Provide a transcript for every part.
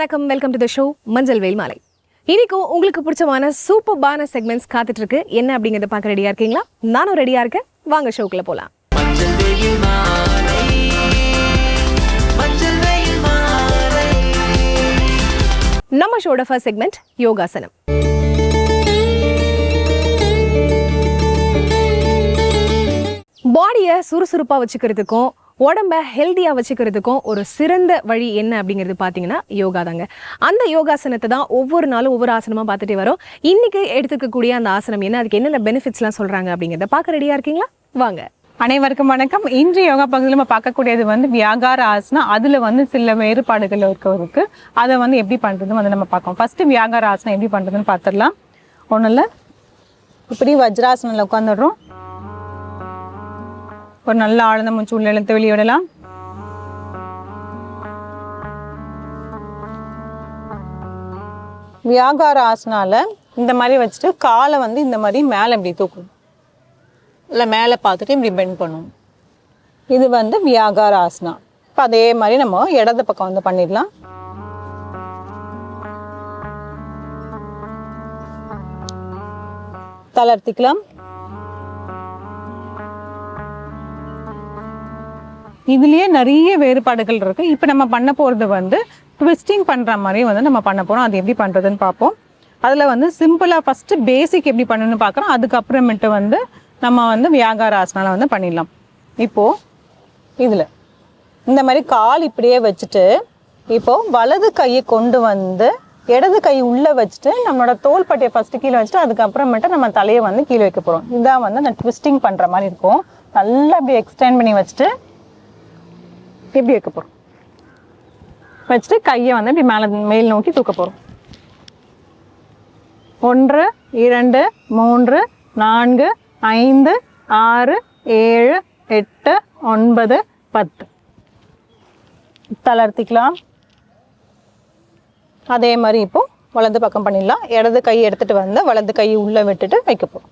வணக்கம், welcome to the show மஞ்சள் வெயில் மாலை. இன்னைக்கும் உங்களுக்கு பிடிச்சமான சூப்பர்பான செக்மெண்ட்ஸ் காத்துட்டு இருக்கு. என்ன அப்படிங்கறத பார்க்க ரெடியா இருக்கீங்களா? நானும் ரெடியா இருக்கேன். வாங்க ஷோக்குள்ள போலாம். நம்ம ஷோட ஃபர்ஸ்ட் செக்மெண்ட் யோகாசனம். பாடியை சுறுசுறுப்பா வச்சுக்கிறதுக்கும் உடம்ப ஹெல்தியா வச்சுக்கிறதுக்கும் ஒரு சிறந்த வழி என்ன அப்படிங்கிறது பார்த்தீங்கன்னா யோகா தாங்க. அந்த யோகாசனத்தை தான் ஒவ்வொரு நாளும் ஒவ்வொரு ஆசனமா பார்த்துட்டே வரோம். இன்னைக்கு எடுத்துக்கக்கூடிய அந்த ஆசனம் என்ன, அதுக்கு என்னென்ன பெனிஃபிட்ஸ்லாம் சொல்றாங்க அப்படிங்கிறத பார்க்க ரெடியா இருக்கீங்களா? வாங்க. அனைவருக்கும் வணக்கம். இன்று யோகா பகுதியில் நம்ம பார்க்கக்கூடியது வியாகார ஆசனம். அதில் சில வேறுபாடுகள் இருக்கு. அதை எப்படி பண்ணுறதுன்னு நம்ம பார்க்கோம். ஃபர்ஸ்ட் வியாகார ஆசனம் எப்படி பண்ணுறதுன்னு பார்த்துடலாம். ஒன்றும் இல்லை, இப்படி வஜ்ராசனில் உட்காந்துடுறோம். ஒரு நல்ல ஆழ்ந்த மூச்சு உள்ள இழுத்து வெளியே விடலாம். வியாகார ஆசனால இந்த மாதிரி வச்சுட்டு காலை இந்த மாதிரி மேலே இப்படி தூக்கணும், இல்லை மேலே பார்த்துட்டு இப்படி பெண்ட் பண்ணணும். இது வியாகார ஆசனா. இப்போ அதே மாதிரி நம்ம இடது பக்கம் பண்ணிடலாம். தளர்த்திக்கலாம். இதுலயே நிறைய வேறுபாடுகள் இருக்கு. இப்போ நம்ம பண்ண போறது ட்விஸ்டிங் பண்ற மாதிரி நம்ம பண்ண போறோம். அது எப்படி பண்றதுன்னு பார்ப்போம். அதுல சிம்பிளா ஃபர்ஸ்ட் பேசிக் எப்படி பண்ணணும்னு பார்க்குறோம். அதுக்கப்புறமேட்டு நம்ம வியாகார ஆசனால பண்ணிடலாம். இப்போ இதுல இந்த மாதிரி கால் இப்படியே வச்சுட்டு இப்போ வலது கையை கொண்டு இடது கை உள்ள வச்சுட்டு நம்மளோட தோள்பட்டையை ஃபர்ஸ்ட் கீழே வச்சுட்டு அதுக்கப்புறமேட்டு நம்ம தலையை கீழே வைக்க போறோம். இதான் அந்த ட்விஸ்டிங் பண்ற மாதிரி இருக்கும். நல்லா இப்படி எக்ஸ்டெண்ட் பண்ணி வச்சுட்டு இப்படி வைக்க போகிறோம். வச்சுட்டு கையை இப்படி மேல் நோக்கி தூக்க போகிறோம். 1 2 3 4 5 6 7 8 9 10. தளர்த்திக்கலாம். அதே மாதிரி இப்போ வலது பக்கம் பண்ணிடலாம். இடது கை எடுத்துட்டு வலது கை உள்ள விட்டுட்டு வைக்க போகிறோம்.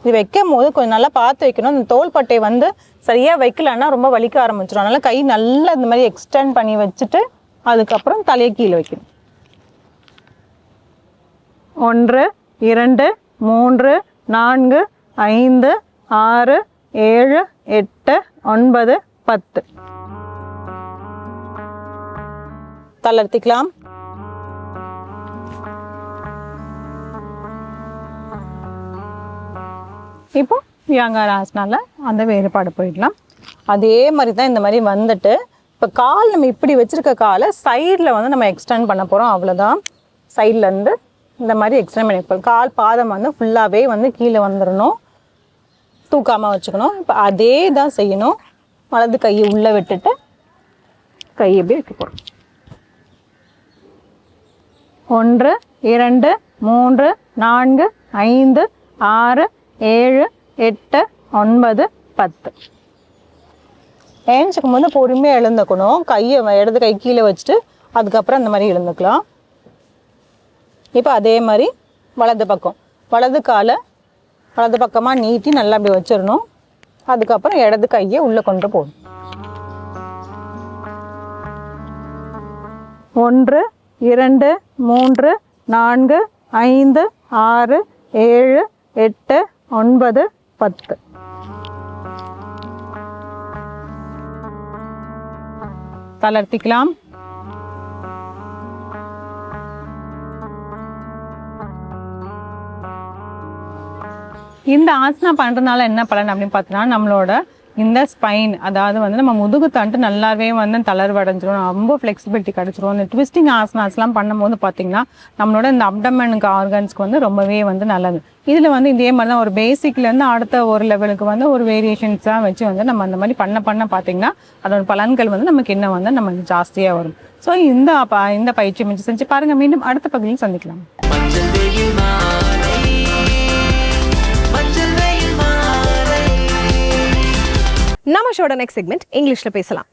இது வைக்கும் போது கொஞ்சம் நல்லா பார்த்து வைக்கணும். இந்த தோள்பட்டை சரியாக வைக்கலன்னா ரொம்ப வலிக்க ஆரம்பிச்சிடும். அதனால் கை நல்லா இந்த மாதிரி எக்ஸ்டெண்ட் பண்ணி வச்சுட்டு அதுக்கப்புறம் தலையை கீழே வைக்கணும். 1 2 3 4 5 6 7 8 9 10. தளர்த்திக்கலாம். இப்போ வியாகார ஆசனால அந்த வேறுபாடு போயிடலாம். அதே மாதிரி தான் இந்த மாதிரி இப்போ கால் நம்ம இப்படி வச்சிருக்க காலை சைடில் நம்ம எக்ஸ்டெண்ட் பண்ண போகிறோம். அவ்வளோதான். சைட்லேருந்து இந்த மாதிரி எக்ஸ்டெண்ட் பண்ணி போகிறோம். கால் பாதம் ஃபுல்லாகவே கீழே வந்துடணும். தூக்காமல் வச்சுக்கணும். இப்போ அதே தான் செய்யணும். வலது கையை உள்ளே விட்டுட்டு கை எப்படி வைக்க போகிறோம். 1 2 3 4 5 6 7 8 9 10. ஏஞ்சிக்கும் போது பொறுமையாக எழுந்துக்கணும். கையை இடது கை கீழே வச்சுட்டு அதுக்கப்புறம் அந்த மாதிரி எழுந்துக்கலாம். இப்போ அதே மாதிரி வலது பக்கம் வலது காலை வலது பக்கமாக நீட்டி நல்லா அப்படி வச்சிடணும். அதுக்கப்புறம் இடது கையை உள்ளே கொண்டு போகணும். 1 2 3 4 5 6 7 8 9 10. தளர்த்திக்கலாம். இந்த ஆசனா பண்றதுனால என்ன பலன் அப்படின்னு பார்த்தோம்னா நம்மளோட இந்த ஸ்பைன், அதாவது நம்ம முதுகு தண்டு நல்லாவே தளர்வடைஞ்சிரும். ரொம்ப ஃப்ளெக்சிபிலிட்டி கிடைச்சிரும். இந்த ட்விஸ்டிங் ஆசனாஸ்லாம் பண்ணும்போது பார்த்தீங்கன்னா நம்மளோட இந்த அப்டமனுக்கு ஆர்கன்ஸ்க்கு ரொம்பவே நல்லது. இதில் இதே மாதிரி தான் ஒரு பேசிக்லேருந்து அடுத்த ஒரு லெவலுக்கு ஒரு வேரியேஷன்ஸாக வச்சு நம்ம அந்த மாதிரி பண்ண பார்த்தீங்கன்னா அதோட பலன்கள் நமக்கு என்ன நம்ம ஜாஸ்தியாக வரும். ஸோ இந்த பயிற்சி முயற்சி செஞ்சு பாருங்கள். மீண்டும் அடுத்த பகுதியில் சந்திக்கலாம். நம்ம ஷோட நெக்ஸ்ட் செக்மெண்ட் இங்கிலீஷ்ல பேசலாம்.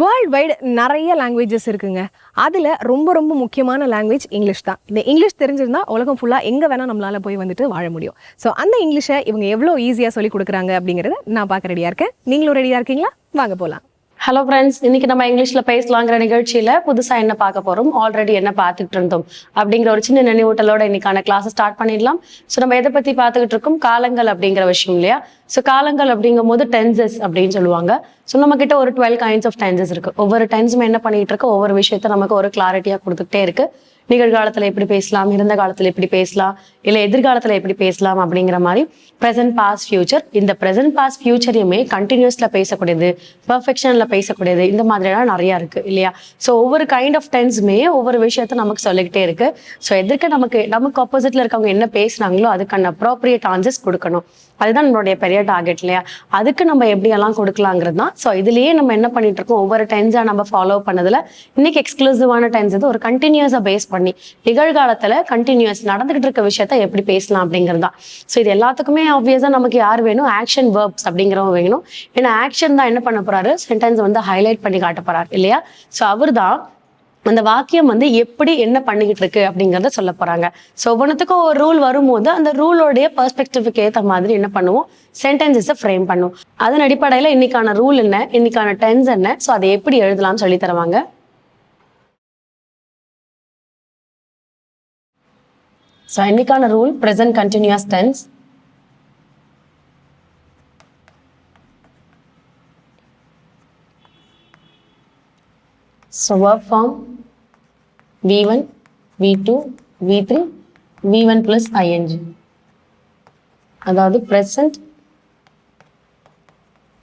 வேர்ல்ட் வைடு நிறைய லாங்குவேஜஸ் இருக்குங்க. அதில் ரொம்ப ரொம்ப முக்கியமான லாங்குவேஜ் இங்கிலீஷ் தான். இந்த இங்கிலீஷ் தெரிஞ்சிருந்தா உலகம் ஃபுல்லாக எங்கே வேணால் நம்மளால் போய் வாழ முடியும். ஸோ அந்த இங்கிலீஷை இவங்க எவ்வளோ ஈஸியாக சொல்லி கொடுக்குறாங்க அப்படிங்கிறத நான் பார்க்க ரெடியாக இருக்கேன். நீங்களும் ரெடியாக இருக்கீங்களா? வாங்க போகலாம். ஹலோ ஃப்ரெண்ட்ஸ், இன்னைக்கு நம்ம இங்கிலீஷ்ல பேசலாங்கிற நிகழ்ச்சியில புதுசா என்ன பார்க்க போறோம், ஆல்ரெடி என்ன பார்த்துட்டு இருந்தோம் அப்படிங்கிற ஒரு சின்ன நினைவூட்டலோட இன்னைக்கான கிளாஸ் ஸ்டார்ட் பண்ணிடலாம். ஸோ நம்ம எதை பத்தி பார்த்துக்கிட்டு இருக்கோம், காலங்கள் அப்படிங்கிற விஷயம் இல்லையா. ஸோ காலங்கள் அப்படிங்கும் போது டென்சஸ் அப்படின்னு சொல்லுவாங்க. ஸோ நம்ம கிட்ட ஒரு 12 கைண்ட்ஸ் ஆஃப் டென்சஸ் இருக்கு. ஒவ்வொரு டென்ஸும் என்ன பண்ணிட்டு இருக்கு, ஒவ்வொரு விஷயத்த நமக்கு ஒரு கிளாரிட்டியா கொடுத்துக்கிட்டே இருக்கு. நிகழ்காலத்துல எப்படி பேசலாம், இருந்த காலத்துல எப்படி பேசலாம், இல்ல எதிர்காலத்துல எப்படி பேசலாம் அப்படிங்கிற மாதிரி ப்ரெசென்ட் பாஸ்ட் ஃபியூச்சர். இந்த ப்ரெசென்ட் பாஸ்ட் ஃபியூச்சரையுமே கண்டினியூஸ்ல பேசக்கூடியது, பெர்ஃபெக்ஷன்ல பேசக்கூடியது, இந்த மாதிரியெல்லாம் நிறைய இருக்கு இல்லையா. ஸோ ஒவ்வொரு கைண்ட் ஆஃப் டென்ஸுமே ஒவ்வொரு விஷயத்த நமக்கு சொல்லிக்கிட்டே இருக்கு. ஸோ எதுக்கு நமக்கு ஆப்போசிட்ல இருக்கவங்க என்ன பேசுனாங்களோ அதுக்கான அப்ராப்ரியேட் ஆன்சர்ஸ் கொடுக்கணும். அதுதான் நம்மளுடைய பெரிய டார்கெட் இல்லையா. அதுக்கு நம்ம எப்படியெல்லாம் கொடுக்கலாங்கிறது தான். ஸோ இதுலயே நம்ம என்ன பண்ணிட்டு இருக்கோம், ஒவ்வொரு டென்ஸா நம்ம ஃபாலோ பண்ணதுல இன்னைக்கு எக்ஸ்க்ளூசிவான டென்ஸ் இது ஒரு கண்டினியூஸா பேஸ் பண்ணி நிகழ்காலத்துல கண்டினியூஸ் நடந்துகிட்டு இருக்க விஷயத்த எப்படி பேசலாம் அப்படிங்கிறது தான். ஸோ இது எல்லாத்துக்குமே ஆப்வியஸா நமக்கு யார் வேணும், ஆக்ஷன் வேர்ப்ஸ் அப்படிங்கிறவங்க வேணும். ஏன்னா ஆக்ஷன் தான் என்ன பண்ண போறாரு, சென்டென்ஸ் வந்து ஹைலைட் பண்ணி காட்ட போறாரு இல்லையா. ஸோ அவர் தான் அந்த வாக்கியம் வந்து எப்படி என்ன பண்ணிக்கிட்டு இருக்கு அப்படிங்கிறத சொல்ல போறாங்க. ஸோ ஒவ்வொன்றுத்துக்கும் ஒரு ரூல் வரும்போது அந்த ரூலோடைய பெர்ஸ்பெக்டிவ்க்கு ஏற்ற மாதிரி என்ன பண்ணுவோம், சென்டென்சஸை ஃப்ரேம் பண்ணுவோம். அதன் அடிப்படையில் இன்னைக்கான ரூல் என்ன, இன்னைக்கான டென்ஸ் என்ன, ஸோ அதை எப்படி எழுதலாம்னு சொல்லி தருவாங்க. ஸோ இன்னைக்கான rule present continuous tense. So verb form V1, V2, V3, V1 plus ing. அதாவது present,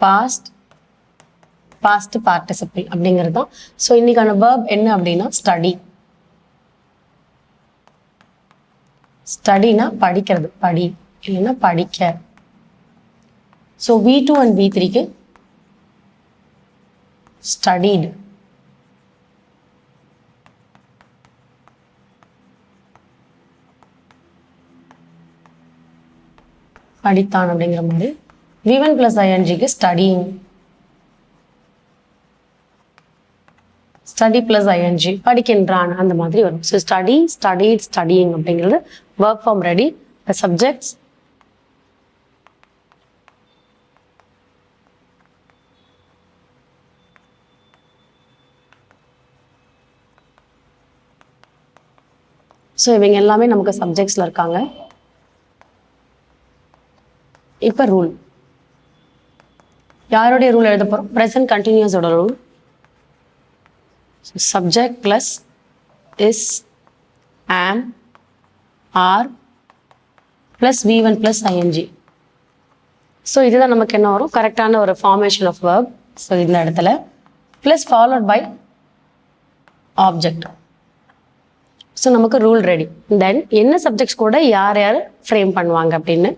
past, past participle அப்படிங்கிறது தான். ஸோ இன்னைக்கான verb என்ன அப்படின்னா study. ஸ்டடினா படிக்கிறது, படி இல்லைன்னா படிக்க. ஸோ V2 and V3க்கு studied. படித்தான் அப்படிங்கிற மாதிரி. V1 plus ing studying. Study plus ing படிக்கின்றான் அந்த மாதிரி வரும். ஸோ ஸ்டடி, ஸ்டடிட், ஸ்டடிங் அப்படிங்கிறது verb form ready. Subjects so இவங்க எல்லாமே நமக்கு சப்ஜெக்ட்ஸ்ல இருக்காங்க. இப்போ ரூல், யாருடைய ரூல் எழுத போகிறோம், ப்ரெசன்ட் கண்டினியூஸோட rule. Subject plus is, am, are plus V1 plus ing. So இதுதான் நமக்கு என்ன வரும், கரெக்டான ஒரு ஃபார்மேஷன் ஆஃப் verb. ஸோ இந்த இடத்துல plus followed by object. So நமக்கு ரூல் ரெடி. தென் என்ன சப்ஜெக்ட்ஸ் கூட யார் யார் ஃப்ரேம் பண்ணுவாங்க அப்படின்னு.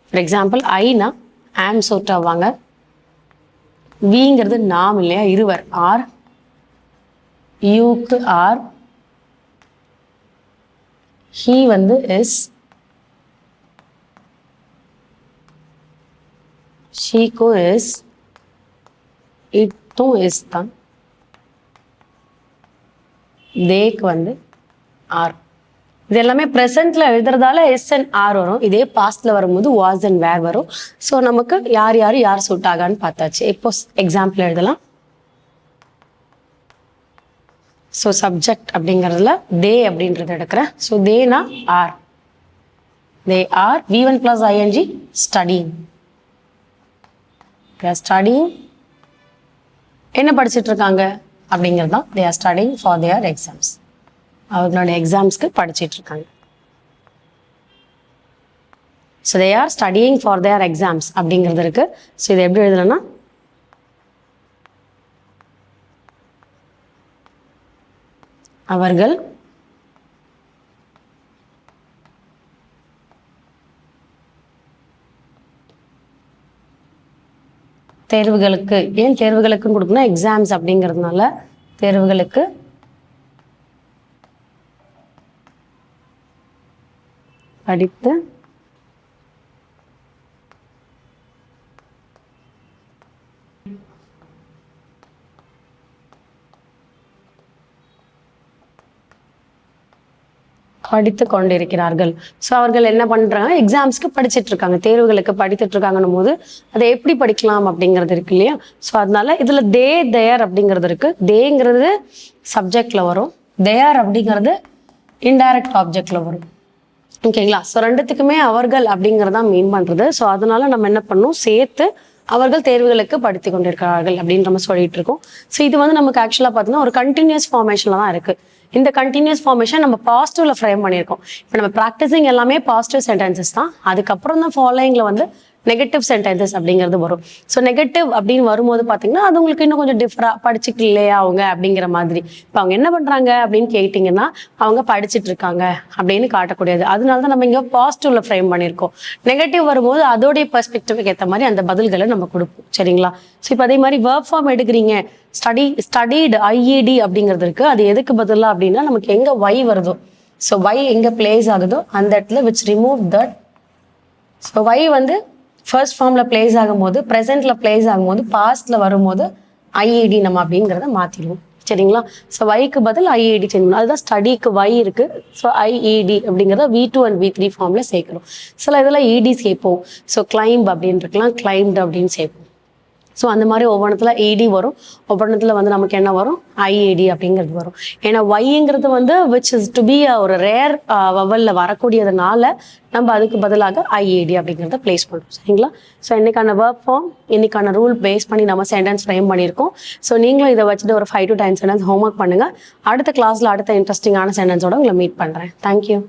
ஃபார் எக்ஸாம்பிள் ஐனா ஆம் சூட் ஆவாங்க. விங்கிறது நாம் இல்லையா, இருவர், ஆர். யூக்கு ஆர். ஹீ வந்து இஸ். ஷீக்கும் இஸ். இட்டும் இஸ் தான். தேக்கு வந்து ஆர். இது எல்லாமே ப்ரெசென்ட்ல எழுதுறதால எஸ் அண்ட் ஆர் வரும். இதே பாஸ்ட்ல வரும்போது வாஸ் அண்ட் வேர் வரும். ஸோ நமக்கு யார் யார் சூட் ஆகான்னு பார்த்தாச்சு. இப்போ எக்ஸாம்பிள் எழுதலாம். ஸோ சப்ஜெக்ட் அப்படிங்கிறதுல தே அப்படின்றத எடுக்கிறேன். ஸோ தேனா are. They are V1 plus ing studying. Studying என்ன படிச்சுட்டு இருக்காங்க அப்படிங்கிறது தான். They are studying for their exams. அவர்களுடைய எக்ஸாம்ஸ்க்கு படிச்சுட்டு இருக்காங்க. So they are studying for their exams அப்படிங்கிறது இருக்கு. ஸோ இதை எப்படி எழுதலைன்னா அவர்கள் தேர்வுகளுக்கு, ஏன் தேர்வுகளுக்குன்னு கொடுக்கணும், எக்ஸாம்ஸ் அப்படிங்கிறதுனால தேர்வுகளுக்கு படித்து படித்து கொண்டிருக்கிறார்கள். ஸோ அவர்கள் என்ன பண்றாங்க, எக்ஸாம்ஸ்க்கு படிச்சுட்டு இருக்காங்க, தேர்வுகளுக்கு படித்துட்டு இருக்காங்கன்னும் போது அதை எப்படி படிக்கலாம் அப்படிங்கிறது இருக்கு இல்லையா. ஸோ அதனால இதுல தேர் அப்படிங்கிறது இருக்கு. தேங்கிறது சப்ஜெக்ட்ல வரும், தேர் அப்படிங்கிறது இன்டைரக்ட் ஆப்ஜெக்ட்ல வரும். ஓகேங்களா. ஸோ ரெண்டுத்துக்குமே அவர்கள் அப்படிங்கிறதான் மீன் பண்றது. ஸோ அதனால நம்ம என்ன பண்ணணும், சேர்த்து அவர்கள் தேர்வுகளுக்கு படித்து கொண்டிருக்கிறார்கள் அப்படின்னு நம்ம சொல்லிட்டு இருக்கோம். ஸோ இது வந்து நமக்கு ஆக்சுவலாக பார்த்தீங்கன்னா ஒரு கண்டினியூஸ் ஃபார்மேஷன்ல தான் இருக்கு. இந்த கண்டினியூஸ் ஃபார்மேஷன் நம்ம பாசிட்டிவ்ல ஃப்ரேம் பண்ணியிருக்கோம். இப்போ நம்ம ப்ராக்டிசிங் எல்லாமே பாசிட்டிவ் சென்டென்சஸ் தான். அதுக்கப்புறம் தான் ஃபாலோயிங்ல வந்து நெகட்டிவ் சென்டென்சஸ் அப்படிங்கிறது வரும். ஸோ நெகட்டிவ் அப்படின்னு வரும்போது பார்த்தீங்கன்னா அது உங்களுக்கு இன்னும் கொஞ்சம் படிச்சுட்டு இல்லையா அவங்க அப்படிங்கிற மாதிரி. இப்போ அவங்க என்ன பண்றாங்க அப்படின்னு கேட்டிங்கன்னா அவங்க படிச்சுட்டு இருக்காங்க அப்படின்னு காட்டக்கூடியது. அதனால தான் நம்ம இங்கே பாசிட்டிவ்ல ஃப்ரேம் பண்ணியிருக்கோம். நெகட்டிவ் வரும்போது அதோடைய பெர்ஸ்பெக்டிவ்க்கு ஏற்ற மாதிரி அந்த பதில்களை நம்ம கொடுப்போம். சரிங்களா. ஸோ இப்போ அதே மாதிரி வேர்ப் ஃபார்ம் எடுக்கிறீங்க, ஸ்டடீடு ஐஇடி அப்படிங்கிறது இருக்கு. அது எதுக்கு பதிலாக அப்படின்னா நமக்கு எங்க வை வருதோ, ஸோ வை எங்க பிளேஸ் ஆகுதோ அந்த இடத்துல which remove that. So Y வந்து ஃபர்ஸ்ட் ஃபார்ம்ல பிளேஸ் ஆகும்போது, ப்ரெசென்ட்ல பிளேஸ் ஆகும்போது, பாஸ்ட்ல வரும்போது ஐஇடி நம்ம அப்படிங்கிறத மாத்திடுவோம். சரிங்களா. ஸோ வைக்கு பதில் ஐஇடி செய்யணும். அதுதான் ஸ்டடிக்கு வை இருக்கு. ஸோ ஐஇடி அப்படிங்கிறத V2 and V3 ஃபார்ம்ல சேர்க்கணும். சில இதில் இடி சேர்ப்போம். ஸோ கிளைம்ப் அப்படின்னு இருக்கலாம், கிளைம்டு அப்படின்னு சேர்ப்போம். ஸோ அந்த மாதிரி ஒவ்வொன்றத்துல ஏடி வரும், ஒவ்வொன்றத்துல வந்து நமக்கு என்ன வரும், ஐஏடி அப்படிங்கிறது வரும். ஏன்னா ஒய்ங்கிறது வந்து விச் இஸ் டு பி ஒரு ரேர் வவல்ல வரக்கூடியதுனால நம்ம அதுக்கு பதிலாக ஐஏடி அப்படிங்கிறத பிளேஸ் பண்ணுறோம். சரிங்களா. ஸோ இன்னைக்கான வேர்ப் ஃபார்ம், இன்னைக்கான ரூல் பேஸ் பண்ணி நம்ம சென்டென்ஸ் ஃப்ரேம் பண்ணியிருக்கோம். ஸோ நீங்களும் இதை வச்சுட்டு ஒரு 5 to 10 சென்டென்ஸ் ஹோம்ஒர்க் பண்ணுங்க. அடுத்த கிளாஸ்ல அடுத்த இன்ட்ரெஸ்டிங்கான சென்டென்ஸோட உங்களை மீட் பண்றேன். தேங்க்யூ.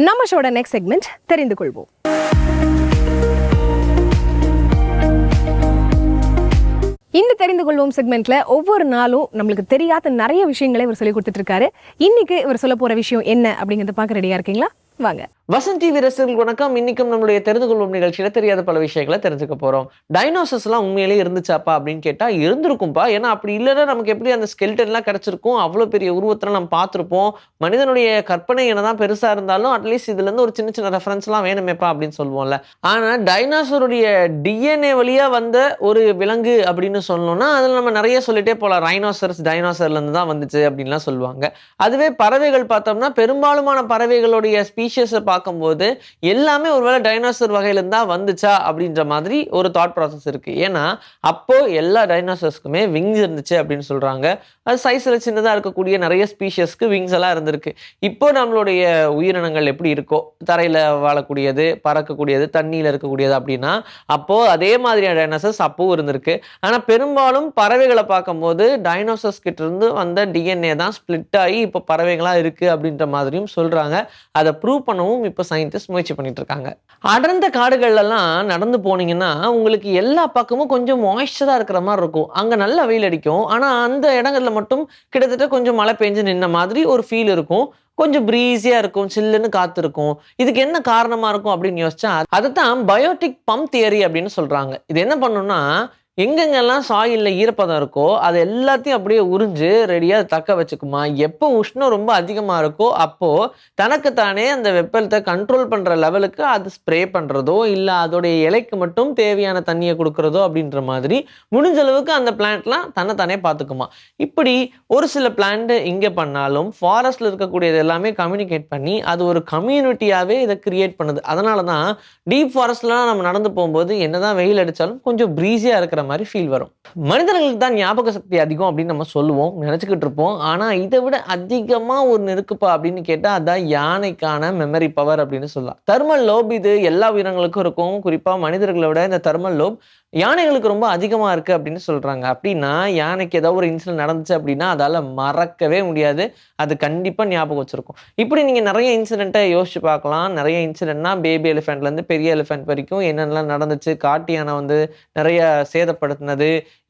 நம்ம ஷோட நெக்ஸ்ட் செக்மெண்ட் தெரிந்து கொள்வோம். இந்த தெரிந்து கொள்வோம் செக்மெண்ட்ல ஒவ்வொரு நாளும் நம்மளுக்கு தெரியாத நிறைய விஷயங்களை இவர் சொல்லி கொடுத்துட்டு இருக்காரு. இன்னைக்கு இவர் சொல்ல போற விஷயம் என்ன அப்படிங்கறத பார்க்க ரெடியா இருக்கீங்களா? வாங்க. வசந்த் டிவி ரசிகர்கள் வணக்கம். இன்னைக்கும் நம்மளுடைய தெரிந்து கொள்வோம் நிகழ்ச்சியில தெரியாத பல விஷயங்களை தெரிஞ்சுக்க போறோம். டைனோசர்ஸ் எல்லாம் உண்மையிலேயே இருந்துச்சாப்பா அப்படின்னு கேட்டா இருந்திருக்கும்பா. ஏன்னா அப்படி இல்லைன்னா நமக்கு எப்படி அந்த ஸ்கெல்டன் எல்லாம் கிடைச்சிருக்கும், அவ்வளவு பெரிய உருவத்துல நம்ம பார்த்திருப்போம். மனிதனுடைய கற்பனை என்னதான் பெருசா இருந்தாலும் அட்லீஸ்ட் இதுல இருந்து ஒரு சின்ன சின்ன ரெஃபரன்ஸ் எல்லாம் வேணுமேப்பா அப்படின்னு சொல்லுவோம்ல. ஆனா டைனோசருடைய டிஎன்ஏ வழியா வந்த ஒரு விலங்கு அப்படின்னு சொல்லணும்னா அதுல நம்ம நிறைய சொல்லிட்டே போலாம். ரைனோசர்ஸ் டைனோசர்ல இருந்து தான் வந்துச்சு அப்படின்லாம் சொல்லுவாங்க. அதுவே பறவைகள் பார்த்தோம்னா பெரும்பாலுமான பறவைகளுடைய ஸ்பீஷியஸை பார்க்கும்போது எல்லாமே ஒருவேளை டைனோசர் வகையில இருந்தா வந்துச்சா அப்படின்ற மாதிரி ஒரு தாட் ப்ராசஸ் இருக்கு. ஏன்னா அப்போ எல்லா டைனோசர்ஸ்க்குமே விங்ஸ் இருந்துச்சு அப்படின்னு சொல்றாங்க. அது சைஸ்ல சின்னதா இருக்கக்கூடிய நிறைய ஸ்பீஷியஸ்க்கு விங்ஸ் எல்லாம் இருந்திருக்கு. இப்போ நம்மளுடைய உயிரினங்கள் எப்படி இருக்கோ, தரையில வாழக்கூடியது, பறக்கக்கூடியது, தண்ணியில இருக்கக்கூடியது அப்படின்னா அப்போ அதே மாதிரியான டைனோசர்ஸ் அப்பவும் இருந்திருக்கு. ஆனா பெரும்பாலும் பறவைகளை பார்க்கும்போது டைனோசர்ஸ் கிட்ட இருந்து வந்த டிஎன்ஏ தான் ஸ்பிளிட் ஆகி இப்போ பறவைகளா இருக்கு அப்படின்ற மாதிரியும் சொல்றாங்க. அதை ப்ரூவ் பண்ணவும் இப்போ சயின்டிஸ்ட் முயற்சி பண்ணிட்டு இருக்காங்க. அடர்ந்த காடுகள்லாம் நடந்து போனீங்கன்னா உங்களுக்கு எல்லா பக்கமும் கொஞ்சம் மாய்ஸ்சரா இருக்கிற மாதிரி இருக்கும். அங்க நல்ல வெயில் அடிக்கும், ஆனா அந்த இடங்கள்ல மட்டும் கிட்டத்தட்ட கொஞ்சம் மழை பெஞ்சு நின்ன மாதிரி ஒரு ஃபீல் இருக்கும். கொஞ்சம் பிரீஸியா இருக்கும், சில்லுன்னு காத்து இருக்கும். இதுக்கு என்ன காரணமா இருக்கும் அப்படின்னு யோசிச்சா அதுதான் பயோட்டிக் பம்ப் தியரி அப்படின்னு சொல்றாங்க. இது என்ன பண்ணும்னா எங்கெங்கெல்லாம் சாயில்ல ஈரப்பதம் இருக்கோ அது எல்லாத்தையும் அப்படியே உறிஞ்சு ரெடியா தக்க வச்சுக்குமா. எப்போ உஷ்ணம் ரொம்ப அதிகமா இருக்கோ அப்போ தனக்குத்தானே அந்த வெப்பத்தை கண்ட்ரோல் பண்ற லெவலுக்கு அது ஸ்ப்ரே பண்றதோ இல்ல அதோடைய இலைக்கு மட்டும் தேவையான தண்ணியை கொடுக்கறதோ அப்படின்ற மாதிரி முடிஞ்ச அளவுக்கு அந்த பிளான்ட்லாம் தன்னைத்தானே பார்த்துக்குமா. இப்படி ஒரு சில பிளான்ட் இங்க பண்ணாலும் ஃபாரஸ்ட்ல இருக்கக்கூடியது எல்லாமே கம்யூனிகேட் பண்ணி அது ஒரு கம்யூனிட்டியாவே இதை கிரியேட் பண்ணுது. அதனாலதான் டீப் ஃபாரஸ்ட்லாம் நம்ம நடந்து போகும்போது என்னதான் வெயில் அடிச்சாலும் கொஞ்சம் பிரீஸியா இருக்கிற மாதிரி ஃபீல் வரும். மனிதர்களுக்கு தான் ஞாபக சக்தி அதிகம் அப்படின்னு நம்ம சொல்லுவோம், நினைச்சுக்கிட்டு இருப்போம். ஆனா இதை விட அதிகமா ஒரு இருக்குப்பா அப்படின்னு கேட்டா அதான் யானைக்கான மெமரி பவர் அப்படின்னு சொல்லலாம். தெர்மல் லோப் இது எல்லா உயிரினங்களுக்கும் இருக்கும். குறிப்பா மனிதர்களை விட இந்த தெர்மல் லோப் யானைகளுக்கு ரொம்ப அதிகமா இருக்கு அப்படின்னு சொல்றாங்க. அப்படின்னா யானைக்கு ஏதாவது ஒரு இன்சிடென்ட் நடந்துச்சு அப்படின்னா அதால மறக்கவே முடியாது, அது கண்டிப்பா ஞாபகம் வச்சிருக்கும். இப்படி நீங்க நிறைய இன்சிடென்ட்டை யோசிச்சு பார்க்கலாம். நிறைய இன்சிடென்ட்னா பேபி எலிஃபென்ட்ல இருந்து பெரிய எலிஃபென்ட் வரைக்கும் என்னென்னலாம் நடந்துச்சு, காட்டு யானை வந்து நிறைய சேதப்படுத்தினது,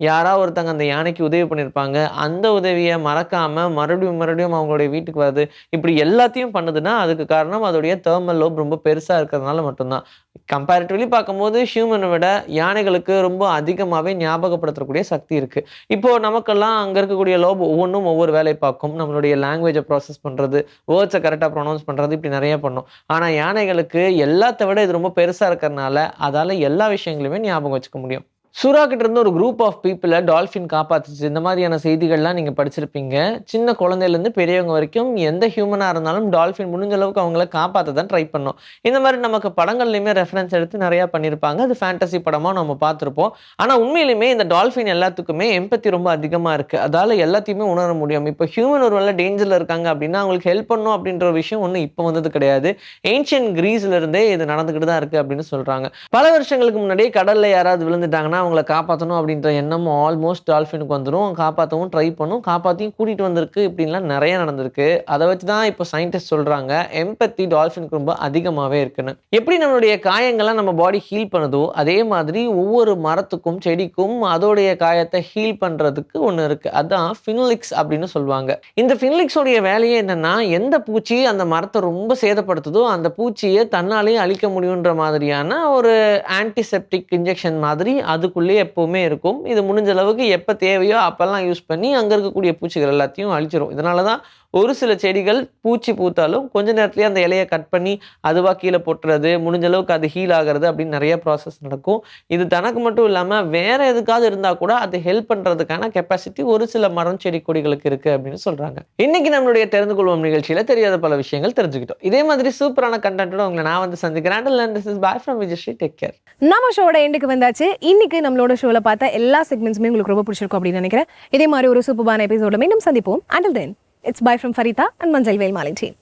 யாராவது ஒருத்தங்க அந்த யானைக்கு உதவி பண்ணியிருப்பாங்க, அந்த உதவியை மறக்காம மறுபடியும் மறுபடியும் அவங்களுடைய வீட்டுக்கு வருது, இப்படி எல்லாத்தையும் பண்ணுதுன்னா அதுக்கு காரணம் அதோடைய தெர்மல் லோப் ரொம்ப பெருசா இருக்கிறதுனால மட்டும்தான். கம்பேரிட்டிவ்லி பார்க்கும்போது ஹியூமனை விட யானைகளுக்கு ரொம்ப அதிகமாகவே ஞாபகப்படுத்தக்கூடிய சக்தி இருக்கு. இப்போ நமக்கெல்லாம் அங்கே இருக்கக்கூடிய லோப் ஒவ்வொன்றும் ஒவ்வொரு வேலையை பார்க்கும். நம்மளுடைய லாங்குவேஜை ப்ராசஸ் பண்ணுறது, வேர்ட்ஸை கரெக்டாக ப்ரொனவுன்ஸ் பண்ணுறது, இப்படி நிறைய பண்ணும். ஆனால் யானைகளுக்கு எல்லாத்த விட இது ரொம்ப பெருசாக இருக்கிறதுனால அதால் எல்லா விஷயங்களையுமே ஞாபகம் வச்சுக்க முடியும். சுறா கிட்ட இருந்து ஒரு குரூப் ஆஃப் பீப்புளை டால்ஃபின் காப்பாத்துச்சு. இந்த மாதிரியான செய்திகள்லாம் நீங்க படிச்சிருப்பீங்க. சின்ன குழந்தையிலேருந்து பெரியவங்க வரைக்கும் எந்த ஹியூமனா இருந்தாலும் டால்ஃபின் முடிஞ்ச அளவுக்கு அவங்கள காப்பாற்ற தான் ட்ரை பண்ணும். இந்த மாதிரி நமக்கு படங்கள்லையுமே ரெஃபரன்ஸ் எடுத்து நிறையா பண்ணியிருப்பாங்க. அது ஃபேண்டசி படமாக நம்ம பார்த்துருப்போம். ஆனால் உண்மையிலுமே இந்த டால்ஃபின் எல்லாத்துக்குமே எம்பத்தி ரொம்ப அதிகமாக இருக்குது. அதால் எல்லாத்தையுமே உணர முடியும். இப்போ ஹியூமன் ஒரு வேளை டேஞ்சரில் இருக்காங்க அப்படின்னா அவங்களுக்கு ஹெல்ப் பண்ணணும் அப்படின்ற ஒரு விஷயம் ஒன்றும் இப்போ வந்தது கிடையாது. ஏன்ஷியன் கிரீஸ்ல இருந்தே இது நடந்துக்கிட்டு தான் இருக்குது அப்படின்னு சொல்கிறாங்க. பல வருஷங்களுக்கு முன்னாடியே கடலில் யாராவது விழுந்துட்டாங்கன்னா அவங்கள காப்பாற்றணும் அப்படின்ற எண்ணம் ஆல்மோஸ்ட் டால்ஃபினுக்கு வந்துடும். காப்பாற்றவும் ட்ரை பண்ணும், காப்பாற்றியும் கூட்டிகிட்டு வந்திருக்கு. இப்படின்லாம் நிறைய நடந்திருக்கு. அதை வச்சு தான் இப்போ சயின்டிஸ்ட் சொல்கிறாங்க எம்பத்தி டால்ஃபினுக்கு ரொம்ப அதிகமாகவே இருக்குன்னு. எப்படி நம்மளுடைய காயங்கள்லாம் நம்ம பாடி ஹீல் பண்ணுதோ அதே மாதிரி ஒவ்வொரு மரத்துக்கும் செடிக்கும் அதோடைய காயத்தை ஹீல் பண்ணுறதுக்கு ஒன்று இருக்குது. அதுதான் ஃபினோலிக்ஸ் அப்படின்னு சொல்லுவாங்க. இந்த ஃபினோலிக்ஸோடைய வேலையே என்னென்னா, எந்த பூச்சி அந்த மரத்தை ரொம்ப சேதப்படுத்துதோ அந்த பூச்சியை தன்னாலேயே அழிக்க முடியுன்ற மாதிரியான ஒரு ஆன்டிசெப்டிக் இன்ஜெக்ஷன் மாதிரி அதுக்குள்ளேயே எப்போவுமே இருக்கும். இது முடிஞ்ச அளவுக்கு எப்போ தேவையோ அப்போல்லாம் யூஸ் பண்ணி அங்கே இருக்கக்கூடிய பூச்சிகள் எல்லாத்தையும் அழிச்சிடும். இதனால தான் ஒரு சில செடிகள் பூச்சி பூத்தாலும் கொஞ்ச நேரத்துலேயே அந்த இலையை கட் பண்ணி அதுவாக கீழே போட்டுறது, முடிஞ்ச அளவுக்கு அது ஹீல் ஆகிறது அப்படின்னு நிறைய ப்ராசஸ் நடக்கும். இது தனக்கு மட்டும் இல்லாமல் வேற எதுக்காவது இருந்தால் கூட அது ஹெல்ப் பண்ணுறதுக்கான கெப்பாசிட்டி ஒரு சில மரம் செடி கொடிகளுக்கு இருக்குது அப்படின்னு சொல்கிறாங்க. இன்னைக்கு நம்மளுடைய தெரிந்து கொள்வோம் நிகழ்ச்சியில் தெரியாத பல விஷயங்கள் தெரிஞ்சுக்கிட்டோம். இதே மாதிரி சூப்பரான கண்டென்ட்டோட உங்களை நான் வந்து சந்திக்கிறேன். This is bye from Vijay Sri. Take care. நம்ம ஷோட எண்டுக்கு வந்தாச்சு. இன்னைக்கு நம்மளோட ஷோல பார்த்த எல்லா செக்மெண்ட்ஸுமே உங்களுக்கு ரொம்ப பிடிச்சிருக்கும் அப்படின்னு நினைக்கிறேன். இதே மாதிரி ஒரு சூப்பரான எபிசோட மீண்டும் சந்திப்போம். Until then, it's bye from Farita and Manjal Velmali team.